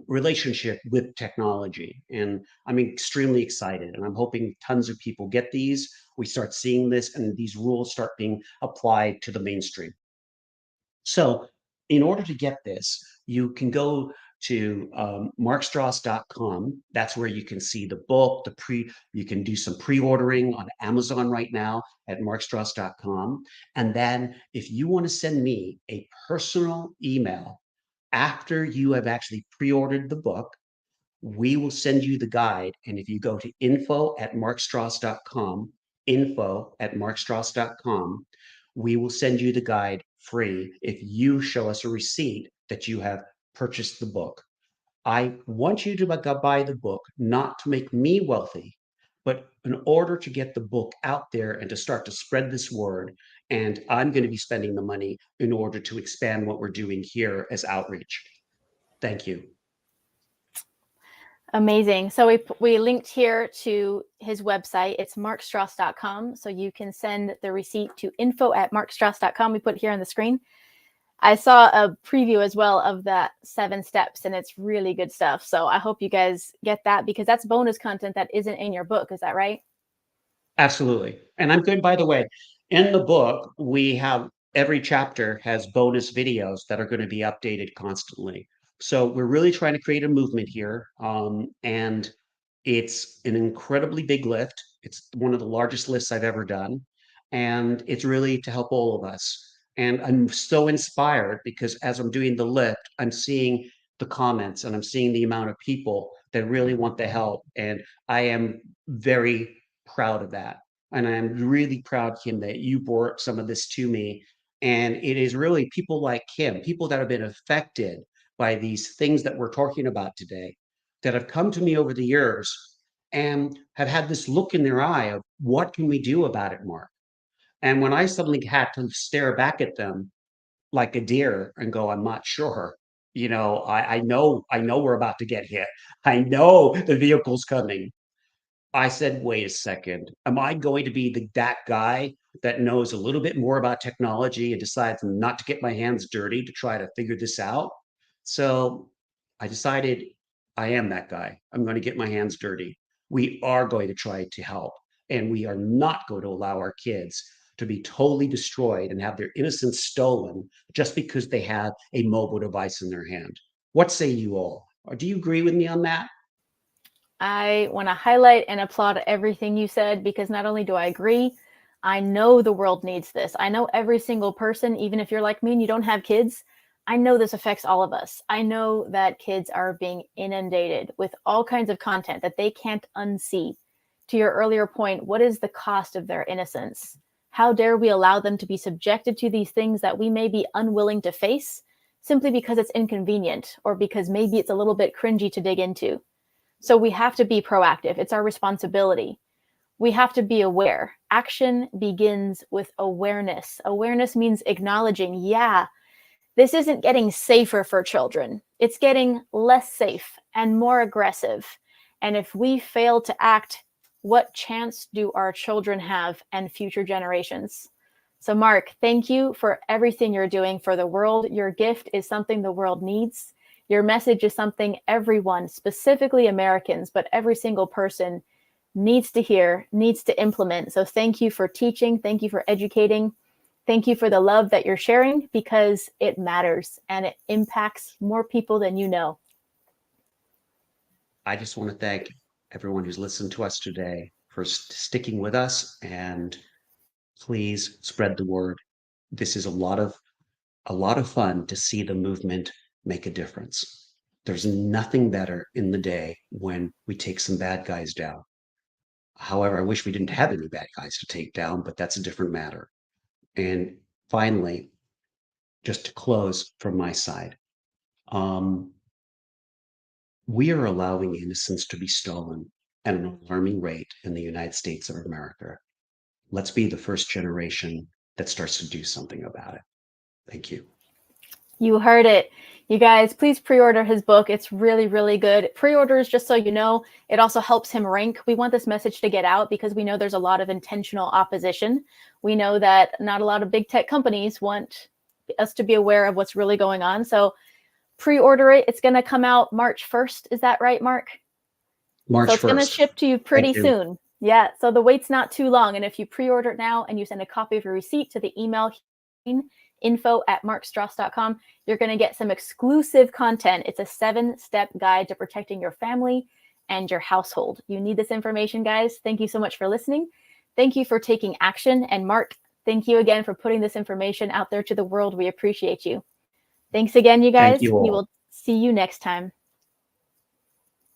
relationship with technology. And I'm extremely excited, and I'm hoping tons of people get these. We start seeing this, and these rules start being applied to the mainstream. So, in order to get this, you can go to markstross.com. That's where you can see the book, you can do some pre-ordering on Amazon right now at markstross.com. And then if you want to send me a personal email after you have actually pre-ordered the book, we will send you the guide. And if you go to info@markstross.com, we will send you the guide free if you show us a receipt that you have purchased the book. I want you to buy the book, not to make me wealthy, but in order to get the book out there and to start to spread this word. And I'm going to be spending the money in order to expand what we're doing here as outreach. Thank you. Amazing. So we linked here to his website. It's markstross.com. So you can send the receipt to info@markstross.com. We put it here on the screen. I saw a preview as well of that 7 steps, and it's really good stuff. So I hope you guys get that because that's bonus content that isn't in your book. Is that right? Absolutely. And I'm good, by the way. In the book, we have every chapter has bonus videos that are going to be updated constantly. So we're really trying to create a movement here. And it's an incredibly big lift. It's one of the largest lifts I've ever done. And it's really to help all of us. And I'm so inspired because as I'm doing the lift, I'm seeing the comments and I'm seeing the amount of people that really want the help. And I am very proud of that. And I'm really proud, Kim, that you brought some of this to me. And it is really people like Kim, people that have been affected by these things that we're talking about today, that have come to me over the years and have had this look in their eye of what can we do about it, Mark? And when I suddenly had to stare back at them like a deer and go, I'm not sure. I know we're about to get hit. I know the vehicle's coming. I said, wait a second. Am I going to be that guy that knows a little bit more about technology and decides not to get my hands dirty to try to figure this out? So I decided I am that guy. I'm going to get my hands dirty. We are going to try to help, and we are not going to allow our kids to be totally destroyed and have their innocence stolen just because they have a mobile device in their hand. What say you all? Or do you agree with me on that? I want to highlight and applaud everything you said because not only do I agree, I know the world needs this. I know every single person, even if you're like me and you don't have kids, I know this affects all of us. I know that kids are being inundated with all kinds of content that they can't unsee. To your earlier point, what is the cost of their innocence? How dare we allow them to be subjected to these things that we may be unwilling to face simply because it's inconvenient or because maybe it's a little bit cringy to dig into? So we have to be proactive. It's our responsibility. We have to be aware. Action begins with awareness. Awareness means acknowledging, yeah, this isn't getting safer for children. It's getting less safe and more aggressive. And if we fail to act, what chance do our children have and future generations? So, Mark, thank you for everything you're doing for the world. Your gift is something the world needs. Your message is something everyone, specifically Americans, but every single person needs to hear, needs to implement. So, thank you for teaching. Thank you for educating. Thank you for the love that you're sharing because it matters and it impacts more people than you know. I just want to thank everyone who's listened to us today for sticking with us, and please spread the word. This is a lot of fun to see the movement make a difference. There's nothing better in the day when we take some bad guys down. However, I wish we didn't have any bad guys to take down, but that's a different matter. And finally, just to close from my side, um, we are allowing innocence to be stolen at an alarming rate in the United States of America. Let's be the first generation that starts to do something about it. Thank you. You heard it. You guys, please pre-order his book. It's really, really good. Pre-orders, just so you know, it also helps him rank. We want this message to get out because we know there's a lot of intentional opposition. We know that not a lot of big tech companies want us to be aware of what's really going on. So pre-order it. It's going to come out March 1st. Is that right, Mark? So March it's going to 1st. ship to you Thank pretty you. soon. Yeah. So the wait's not too long. And if you pre-order it now and you send a copy of your receipt to the email info@markstross.com, you're going to get some exclusive content. It's a 7-step guide to protecting your family and your household. You need this information, guys. Thank you so much for listening. Thank you for taking action. And Mark, thank you again for putting this information out there to the world. We appreciate you. Thanks again, you Thank guys. you We all. will see you next time.